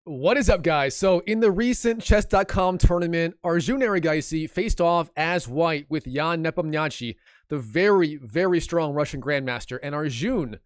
What is up, guys? So in the recent chess.com tournament, Arjun Erigaisi faced off as white with Ian Nepomniachtchi, the very, very strong Russian grandmaster. And Arjun,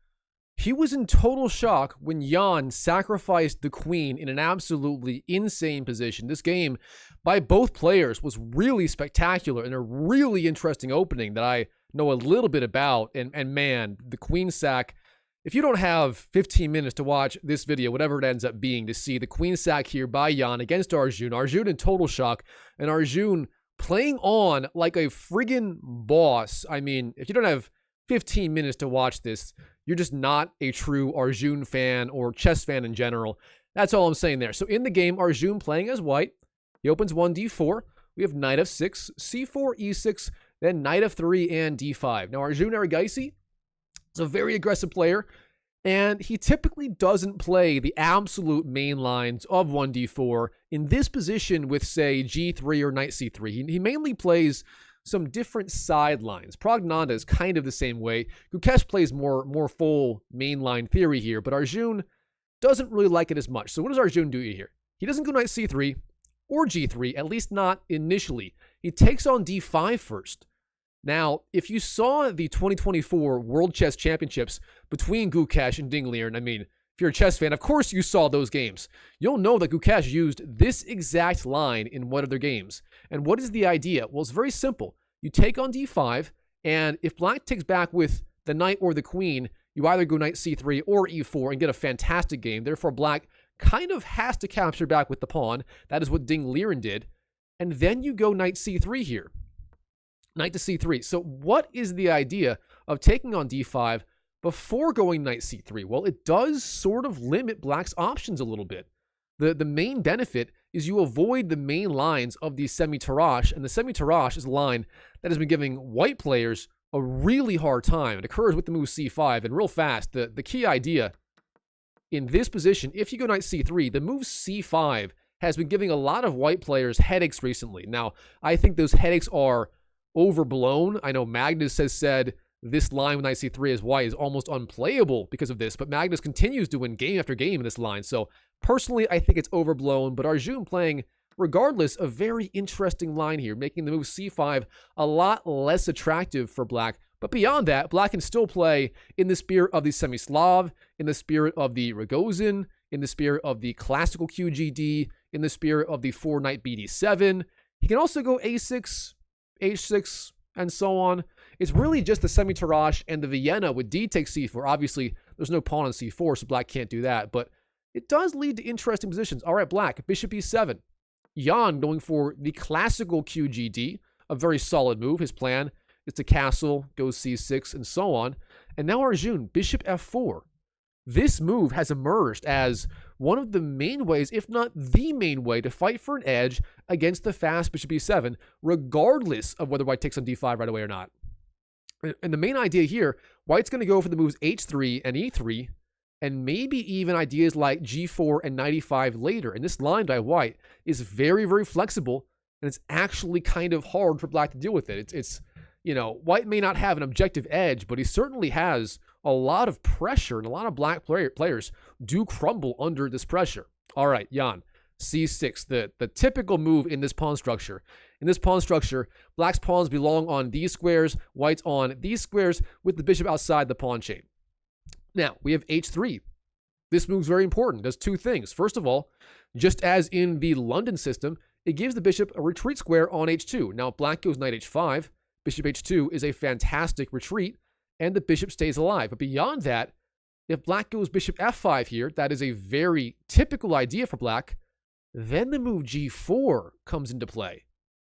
he was in total shock when Ian sacrificed the queen in an absolutely insane position. This game by both players was really spectacular and a really interesting opening that I know a little bit about. And man, the queen sack. If you don't have 15 minutes to watch this video, whatever it ends up being, to see the queen sack here by Ian against Arjun in total shock, and Arjun playing on like a friggin' boss. I mean, if you don't have 15 minutes to watch this, you're just not a true Arjun fan or chess fan in general. That's all I'm saying there. So in the game, Arjun playing as white. He opens 1d4. We have knight f6, c4, e6, then knight f3, and d5. Now, Arjun Erigaisi is a very aggressive player, and he typically doesn't play the absolute main lines of 1d4 in this position with, say, g3 or knight c3. He mainly plays some different sidelines. Prognosta is kind of the same way. Gukesh plays more full mainline theory here, but Arjun doesn't really like it as much. So what does Arjun do here? He doesn't go knight c3 or g3, at least not initially. He takes on d5 first. Now, if you saw the 2024 World Chess Championships between Gukesh and Ding Liren, I mean, if you're a chess fan, of course you saw those games. You'll know that Gukesh used this exact line in one of their games. And what is the idea? Well, it's very simple. You take on d5, and if black takes back with the knight or the queen, you either go knight c3 or e4 and get a fantastic game. Therefore, black kind of has to capture back with the pawn. That is what Ding Liren did. And then you go knight c3 here. Knight to c3. So what is the idea of taking on d5 before going knight c3? Well, it does sort of limit black's options a little bit. The main benefit is you avoid the main lines of the semi-Tarrasch, and the semi-Tarrasch is a line that has been giving white players a really hard time. It occurs with the move c5, and real fast, the key idea in this position, if you go knight c3, the move c5 has been giving a lot of white players headaches recently. Now, I think those headaches are overblown. I know Magnus has said this line with knight c3 as white is almost unplayable because of this, but Magnus continues to win game after game in this line. So personally, I think it's overblown, but Arjun playing, regardless, a very interesting line here, making the move c5 a lot less attractive for black. But beyond that, black can still play in the spirit of the semi-Slav, in the spirit of the Rogozin, in the spirit of the classical QGD, in the spirit of the 4 knight bd7. He can also go a6, h6, and so on. It's really just the semi-Tarrasch and the Vienna with d takes c4. Obviously, there's no pawn on c4, so black can't do that, but it does lead to interesting positions. All right, black, bishop e7. Ian going for the classical QGD, a very solid move. His plan is to castle, go c6, and so on. And now Arjun, bishop f4. This move has emerged as one of the main ways, if not the main way, to fight for an edge against the fast bishop e7, regardless of whether white takes on d5 right away or not. And the main idea here, white's going to go for the moves h3 and e3, and maybe even ideas like g4 and knight e5 later. And this line by white is very, very flexible, and it's actually kind of hard for black to deal with it. It's you know, white may not have an objective edge, but he certainly has a lot of pressure, and a lot of black players do crumble under this pressure. All right, Ian, c6, the typical move in this pawn structure. In this pawn structure, black's pawns belong on these squares, white's on these squares, with the bishop outside the pawn chain. Now, we have h3. This move's very important. It does two things. First of all, just as in the London system, it gives the bishop a retreat square on h2. Now, if black goes knight h5, bishop h2 is a fantastic retreat, and the bishop stays alive. But beyond that, if black goes bishop f5 here, that is a very typical idea for black, then the move g4 comes into play,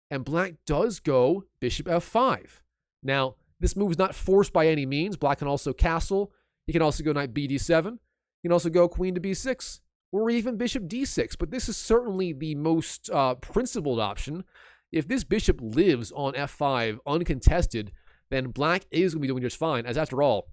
and black does go bishop f5. Now, this move is not forced by any means. Black can also castle. He can also go knight bd7. He can also go queen to b6, or even bishop d6. But this is certainly the most principled option. If this bishop lives on f5 uncontested, then black is going to be doing just fine, as after all,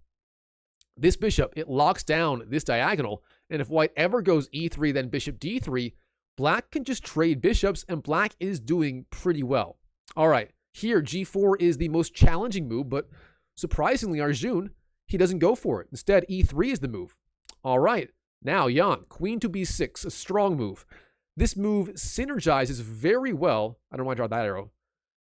this bishop, it locks down this diagonal, and if white ever goes e3, then bishop d3, black can just trade bishops, and black is doing pretty well. All right, here, g4 is the most challenging move, but surprisingly, Arjun, he doesn't go for it. Instead, e3 is the move. All right, Now, Jan, queen to b6, a strong move. This move synergizes very well. I don't want to draw that arrow.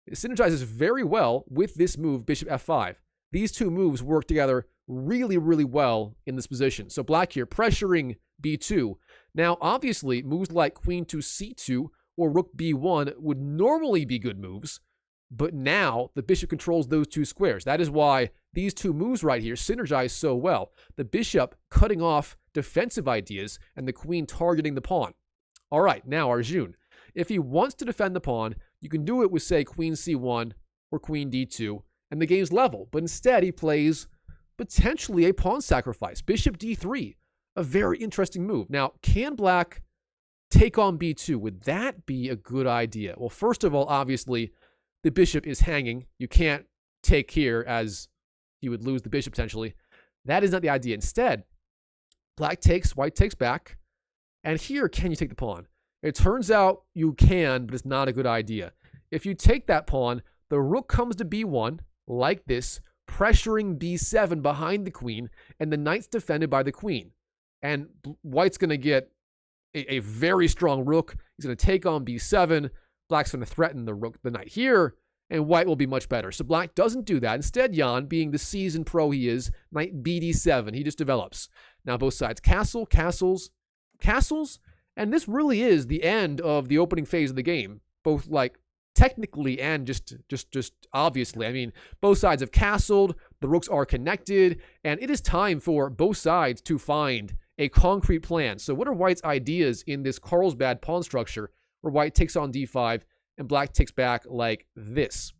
It synergizes very well with this move, bishop f5. These two moves work together really, really well in this position. So black here pressuring b2. Now, obviously, moves like queen to c2 or rook b1 would normally be good moves, but now the bishop controls those two squares. That is why these two moves right here synergize so well. The bishop cutting off defensive ideas and the queen targeting the pawn. All right, now Arjun. If he wants to defend the pawn, you can do it with, say, queen c1 or queen d2, and the game's level. But instead, he plays potentially a pawn sacrifice. Bishop d3, a very interesting move. Now, can black take on b2? Would that be a good idea? Well, first of all, obviously, the bishop is hanging. You can't take here, as you would lose the bishop potentially. That is not the idea. Instead, black takes, white takes back. And here, can you take the pawn? It turns out you can, but it's not a good idea. If you take that pawn, the rook comes to b1, like this, pressuring b7 behind the queen, and the knight's defended by the queen. And white's going to get a very strong rook. He's going to take on b7. Black's going to threaten the knight here, and white will be much better. So black doesn't do that. Instead, Jan, being the seasoned pro he is, knight bd7. He just develops. Now both sides castle, castles, castles, and this really is the end of the opening phase of the game, both like technically and just obviously. I mean, both sides have castled, the rooks are connected, and it is time for both sides to find a concrete plan. So what are white's ideas in this Carlsbad pawn structure where white takes on d5 and black takes back like this?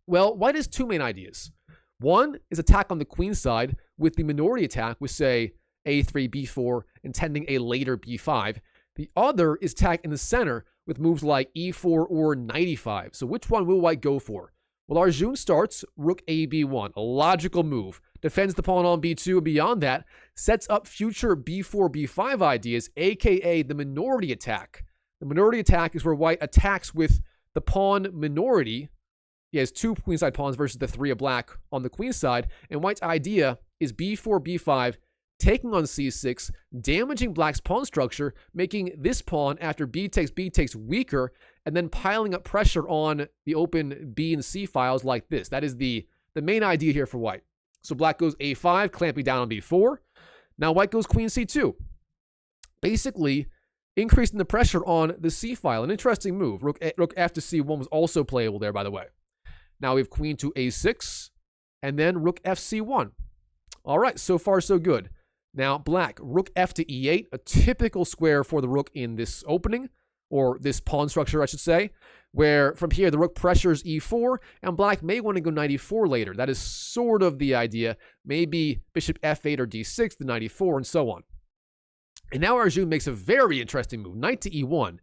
Well, white has two main ideas. One is attack on the queen side with the minority attack with, say, a3, b4, intending a later b5. The other is attack in the center with moves like e4 or knight e5. So which one will white go for? Well, Arjun starts rook a b1, a logical move. Defends the pawn on b2, and beyond that, sets up future b4, b5 ideas, aka the minority attack. The minority attack is where white attacks with the pawn minority. He has two queenside pawns versus the three of black on the queen side, and white's idea is b4, b5, taking on c6, damaging black's pawn structure, making this pawn after b takes weaker, and then piling up pressure on the open b and c files like this. That is the main idea here for white. So black goes a5, clamping down on b4. Now white goes queen c2, basically increasing the pressure on the c file. An interesting move. Rook f to c1 was also playable there, by the way. Now we have queen to a6, and then rook f c1. All right, so far so good. Now black, rook f to e8, a typical square for the rook in this opening, or this pawn structure, I should say, where from here the rook pressures e4, and black may want to go knight e4 later. That is sort of the idea. Maybe bishop f8 or d6, the knight e4, and so on. And now Arjun makes a very interesting move, knight to e1.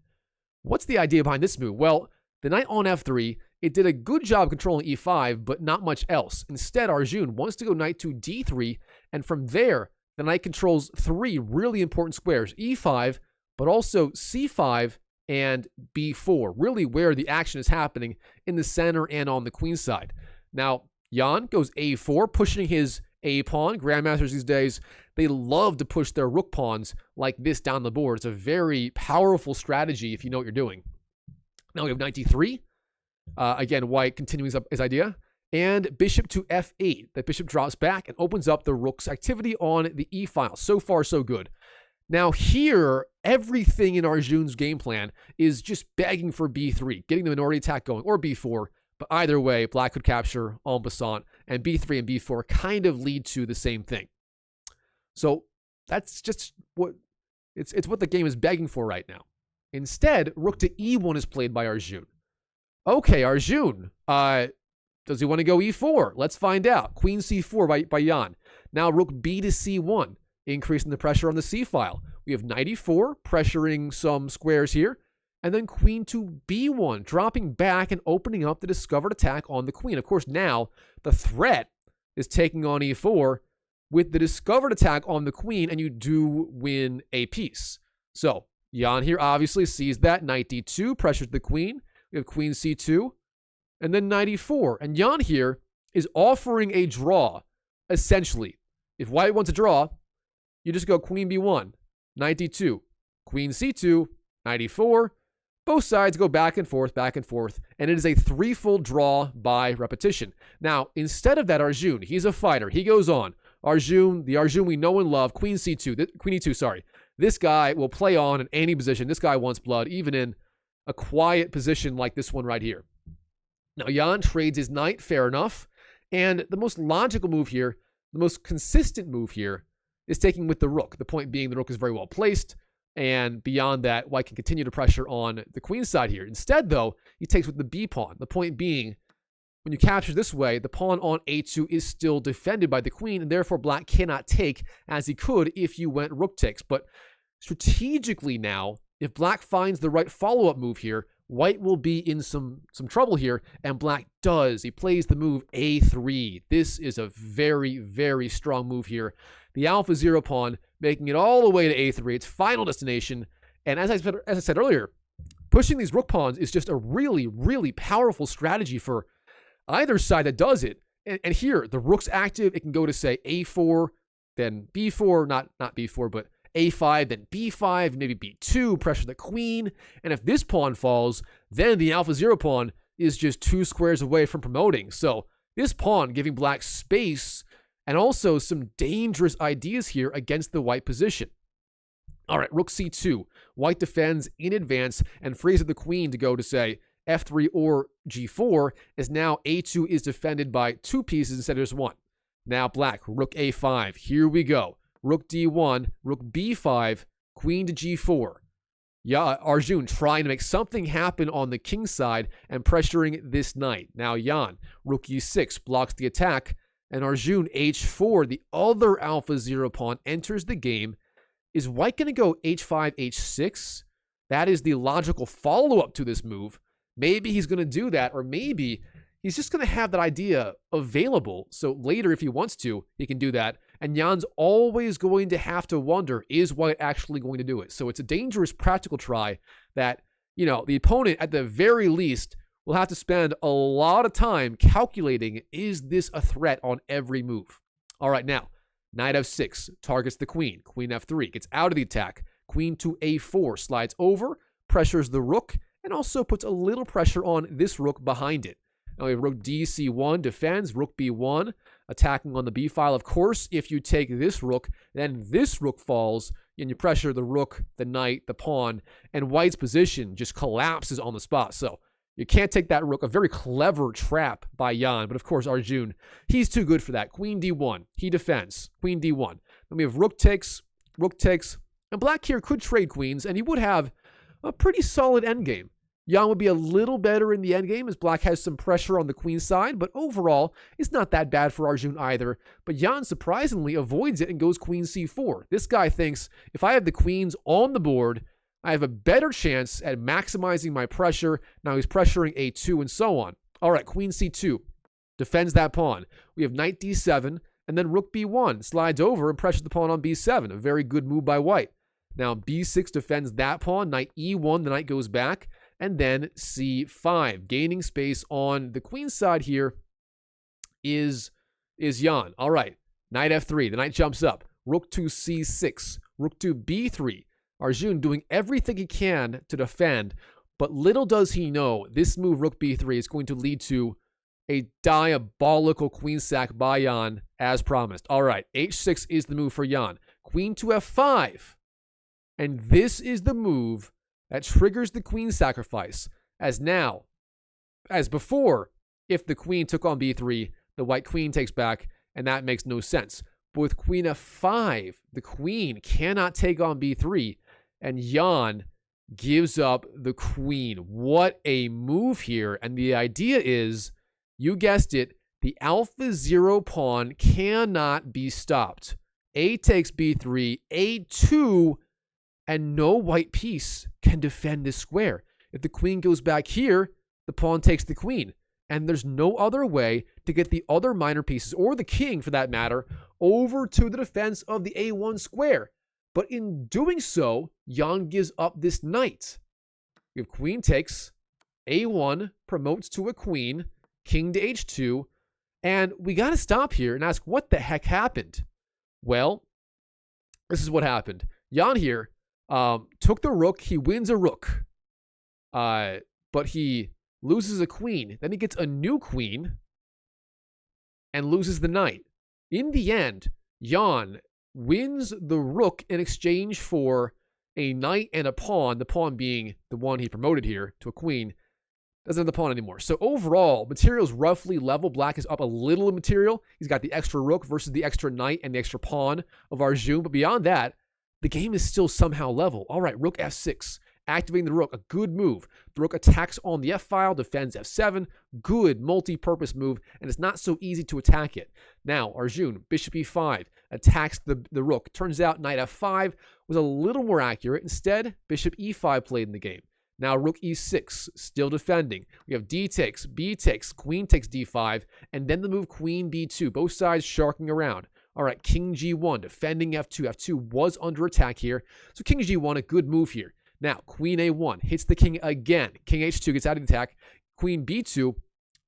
What's the idea behind this move? Well, the knight on f3, it did a good job controlling e5, but not much else. Instead, Arjun wants to go knight to d3, and from there, the knight controls three really important squares, e5, but also c5 and b4, really where the action is happening in the center and on the queen side. Now, Jan goes a4, pushing his a pawn. Grandmasters these days, they love to push their rook pawns like this down the board. It's a very powerful strategy if you know what you're doing. Now we have knight d3. Again, white continuing his idea. And bishop to f8. The bishop drops back and opens up the rook's activity on the e file. So far, so good. Now here, everything in Arjun's game plan is just begging for b3, getting the minority attack going, or b4. But either way, black could capture en passant, and b3 and b4 kind of lead to the same thing. So that's just what it's what the game is begging for right now. Instead, rook to e1 is played by Arjun. Okay, Arjun, does he want to go e4? Let's find out. Queen c4 by Jan. Now rook b to c1, increasing the pressure on the c file. We have knight e4, pressuring some squares here. And then queen to b1, dropping back and opening up the discovered attack on the queen. Of course, now the threat is taking on e4 with the discovered attack on the queen, and you do win a piece. So Jan here obviously sees that. Knight d2 pressures the queen. We have queen c2, and then knight e4. And Jan here is offering a draw, essentially. If white wants a draw, you just go queen b1. knight d2, queen c2, knight e4. Both sides go back and forth, and it is a threefold draw by repetition. Now, instead of that, Arjun, he's a fighter. He goes on. Arjun, the Arjun we know and love, queen c2, queen e2, sorry. This guy will play on in any position. This guy wants blood, even in a quiet position like this one right here. Now, Jan trades his knight, fair enough. And the most logical move here, the most consistent move here, is taking with the rook. The point being the rook is very well placed. And beyond that, white can continue to pressure on the queen side here. Instead, though, he takes with the b pawn. The point being, when you capture this way, the pawn on a2 is still defended by the queen, and therefore black cannot take as he could if you went rook takes. But strategically now, if black finds the right follow-up move here, white will be in some trouble here, and black does. He plays the move a3. This is a very, very strong move here. The alpha 0 pawn making it all the way to a3, its final destination. And as I said earlier, pushing these rook pawns is just a really, really powerful strategy for either side that does it. And here, the rook's active. It can go to, say, a4, then b4, not b4, but a5, then b5, maybe b2, pressure the queen. And if this pawn falls, then the alpha 0 pawn is just 2 squares away from promoting. So this pawn giving black space and also some dangerous ideas here against the white position. All right, rook c2. White defends in advance and frees up the queen to go to, say, f3 or g4, as now a2 is defended by 2 pieces instead of just 1. Now black, rook a5. Here we go. Rook d1, rook b5, queen to g4. Yeah, Arjun trying to make something happen on the king side and pressuring this knight. Now Jan, rook e6 blocks the attack, and Arjun h4, the other alpha 0 pawn, enters the game. Is white going to go h5, h6? That is the logical follow-up to this move. Maybe he's going to do that, or maybe he's just going to have that idea available. So later, if he wants to, he can do that. And Jan's always going to have to wonder, is white actually going to do it? So it's a dangerous practical try that, you know, the opponent at the very least will have to spend a lot of time calculating, is this a threat on every move? All right, now, knight f6 targets the queen. Queen f3 gets out of the attack. Queen to a4 slides over, pressures the rook, and also puts a little pressure on this rook behind it. Now we have rook dc1 defends, rook b1 attacking on the b file. Of course, if you take this rook, then this rook falls, and you pressure the rook, the knight, the pawn, and white's position just collapses on the spot. So you can't take that rook. A very clever trap by Jan, but of course Arjun, he's too good for that. Queen d1, he defends. Queen d1. Then we have rook takes, and black here could trade queens, and he would have a pretty solid endgame. Jan would be a little better in the endgame as black has some pressure on the queen side, but overall, it's not that bad for Arjun either. But Jan surprisingly avoids it and goes queen c4. This guy thinks, if I have the queens on the board, I have a better chance at maximizing my pressure. Now he's pressuring a2 and so on. All right, queen c2 defends that pawn. We have knight d7, and then rook b1 slides over and pressures the pawn on b7. A very good move by white. Now b6 defends that pawn. Knight e1, the knight goes back. And then c5, gaining space on the queen side here is Jan. All right, knight f3, the knight jumps up. Rook to c6, rook to b3. Arjun doing everything he can to defend, but little does he know this move, rook b3, is going to lead to a diabolical queen sack by Jan, as promised. All right, h6 is the move for Jan. Queen to f5. And this is the move that triggers the queen sacrifice, as now, as before, if the queen took on b3, the white queen takes back, and that makes no sense. But with queen f5, the queen cannot take on b3, and Jan gives up the queen. What a move here. And the idea is, you guessed it, the alpha 0 pawn cannot be stopped. A takes b3, a2, and no white piece can defend this square. If the queen goes back here, the pawn takes the queen. And there's no other way to get the other minor pieces, or the king for that matter, over to the defense of the a1 square. But in doing so, Jan gives up this knight. We have queen takes, a1 promotes to a queen, king to h2, and we got to stop here and ask what the heck happened. Well, this is what happened. Jan here took the rook. He wins a rook, but he loses a queen. Then he gets a new queen and loses the knight. In the end, Jan wins the rook in exchange for a knight and a pawn, the pawn being the one he promoted here to a queen. Doesn't have the pawn anymore. So overall, material's roughly level. Black is up a little in material. He's got the extra rook versus the extra knight and the extra pawn of Arjun. But beyond that, the game is still somehow level. All right, rook f6. Activating the rook, a good move. The rook attacks on the f-file, defends f7. Good multi-purpose move, and it's not so easy to attack it. Now, Arjun, bishop e5, attacks the rook. Turns out knight f5 was a little more accurate. Instead, bishop e5 played in the game. Now, rook e6, still defending. We have d takes, b takes, queen takes d5, and then the move queen b2, both sides sharking around. All right, king g1, defending f2. f2 was under attack here, so king g1, a good move here. Now, queen a1 hits the king again. King h2 gets out of the attack. Queen b2.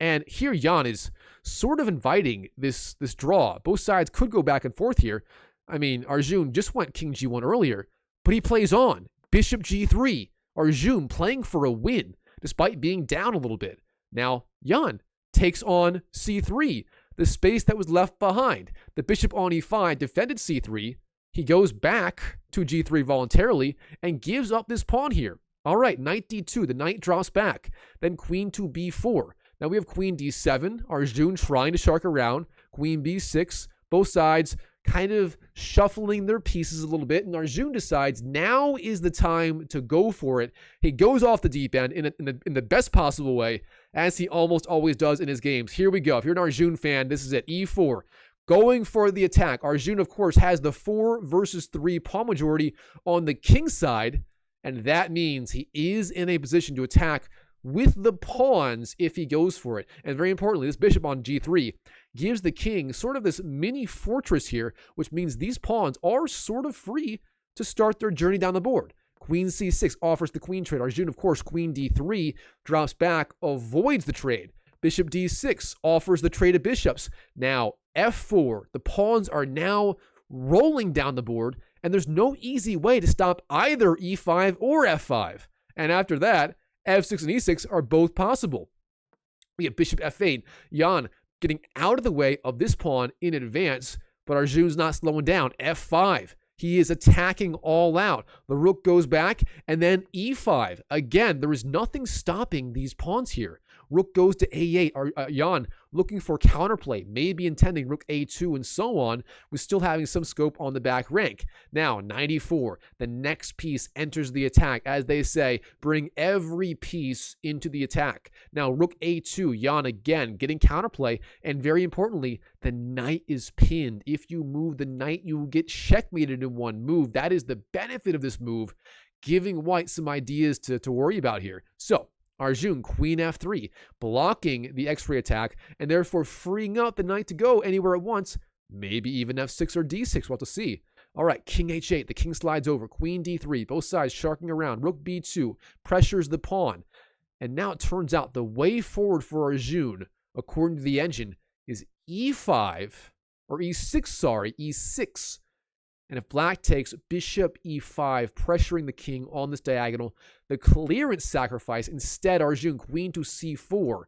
And here Jan is sort of inviting this draw. Both sides could go back and forth here. I mean, Arjun just went king g1 earlier, but he plays on. Bishop g3. Arjun playing for a win, despite being down a little bit. Now, Jan takes on c3, the space that was left behind. The bishop on e5 defended c3. He goes back to g3 voluntarily and gives up this pawn here. All right, knight d2. The knight drops back. Then queen to b4. Now we have queen d7. Arjun trying to shark around. Queen b6. Both sides kind of shuffling their pieces a little bit. And Arjun decides now is the time to go for it. He goes off the deep end in the best possible way, as he almost always does in his games. Here we go. If you're an Arjun fan, this is it. e4. Going for the attack. Arjun, of course, has the 4 versus 3 pawn majority on the king side, and that means he is in a position to attack with the pawns if he goes for it. And very importantly, this bishop on g3 gives the king sort of this mini fortress here, which means these pawns are sort of free to start their journey down the board. Queen c6 offers the queen trade. Arjun, of course, queen d3 drops back, avoids the trade. Bishop d6 offers the trade of bishops. Now, f4. The pawns are now rolling down the board, and there's no easy way to stop either e5 or f5. And after that, f6 and e6 are both possible. We have bishop f8. Jan getting out of the way of this pawn in advance, but Arjun's not slowing down. f5. He is attacking all out. The rook goes back, and then e5. Again, there is nothing stopping these pawns here. Rook goes to a8. Jan looking for counterplay, maybe intending rook a2 and so on, with still having some scope on the back rank. Now, 94. The next piece enters the attack. As they say, bring every piece into the attack. Now, rook a2. Jan again getting counterplay, and very importantly, the knight is pinned. If you move the knight, you get checkmated in one move. That is the benefit of this move, giving white some ideas to worry about here. So, Arjun, queen f3, blocking the x-ray attack, and therefore freeing up the knight to go anywhere it wants, maybe even f6 or d6, we'll have to see. All right, king h8, the king slides over, queen d3, both sides sharking around, rook b2, pressures the pawn. And now it turns out the way forward for Arjun, according to the engine, is e5, or e6, sorry, e6. And if black takes bishop e5, pressuring the king on this diagonal, the clearance sacrifice, instead Arjun, queen to c4,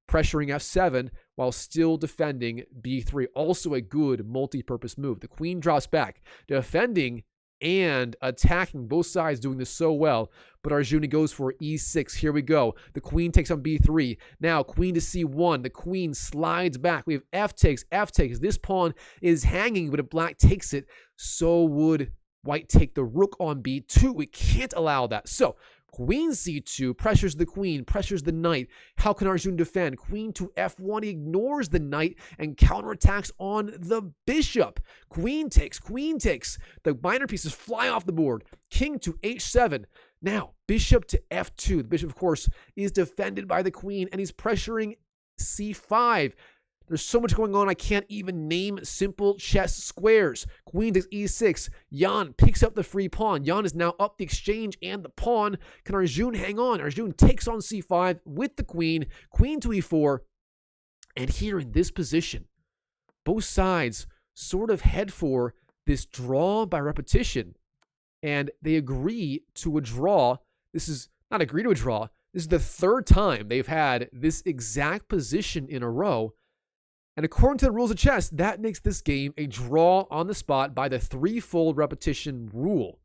pressuring f7 while still defending b3. Also a good multi-purpose move. The queen drops back, defending and attacking, both sides doing this so well. But Arjun goes for e6. Here we go. The queen takes on b3. Now queen to c1. The queen slides back. We have f takes, f takes. This pawn is hanging, but if black takes it, so would white take the rook on b2. We can't allow that. So queen c2 pressures the queen, pressures the knight. How can Arjun defend? Queen to f1. He ignores the knight and counterattacks on the bishop. Queen takes, queen takes. The minor pieces fly off the board. King to h7. Now, bishop to f2. The bishop, of course, is defended by the queen, and he's pressuring c5. There's so much going on, I can't even name simple chess squares. Queen takes e6. Jan picks up the free pawn. Jan is now up the exchange and the pawn. Can Arjun hang on? Arjun takes on c5 with the queen. Queen to e4. And here in this position, both sides sort of head for this draw by repetition. and they agree to a draw. This is not agree to a draw. This is the third time they've had this exact position in a row. And according to the rules of chess, that makes this game a draw on the spot by the threefold repetition rule.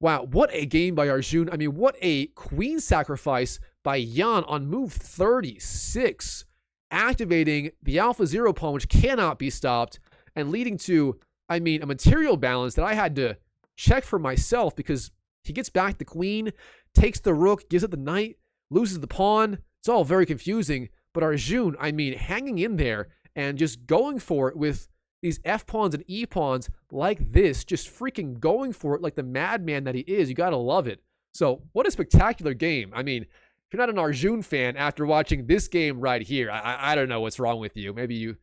Wow, what a game by Arjun. I mean, what a queen sacrifice by Ian on move 36, activating the Alpha Zero pawn, which cannot be stopped, and leading to, I mean, a material balance that I had to check for myself because he gets back the queen, takes the rook, gives it the knight, loses the pawn. It's all very confusing. But Arjun, I mean, hanging in there and just going for it with these F pawns and E pawns like this, just freaking going for it like the madman that he is. You got to love it. So what a spectacular game. I mean, if you're not an Arjun fan after watching this game right here, I don't know what's wrong with you. Maybe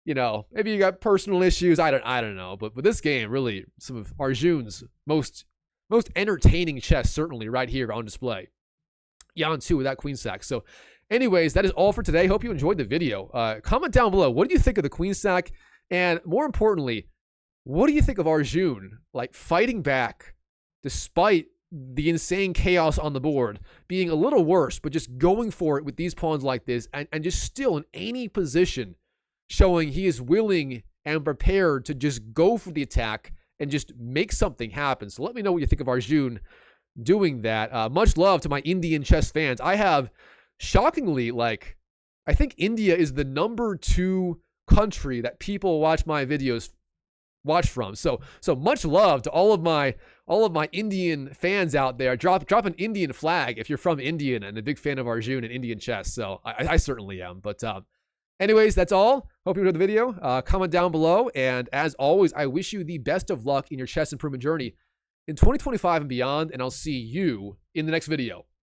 maybe you got personal issues. I don't know. But this game, really, some of Arjun's most entertaining chess, certainly right here on display. Ian 2 with that queen sack. So anyways, that is all for today. Hope you enjoyed the video. Comment down below. What do you think of the queen sack? And more importantly, what do you think of Arjun, like, fighting back despite the insane chaos on the board, being a little worse, but just going for it with these pawns like this, and just still in any position, showing he is willing and prepared to just go for the attack and just make something happen. So let me know what you think of Arjun doing that. Much love to my Indian chess fans. I have, shockingly, I think India is the #2 country that people watch my videos from. So much love to all of my Indian fans out there. Drop an Indian flag if you're from India and a big fan of Arjun and Indian chess. So I certainly am. But anyways, that's all. Hope you enjoyed the video. Comment down below. And as always, I wish you the best of luck in your chess improvement journey in 2025 and beyond. And I'll see you in the next video.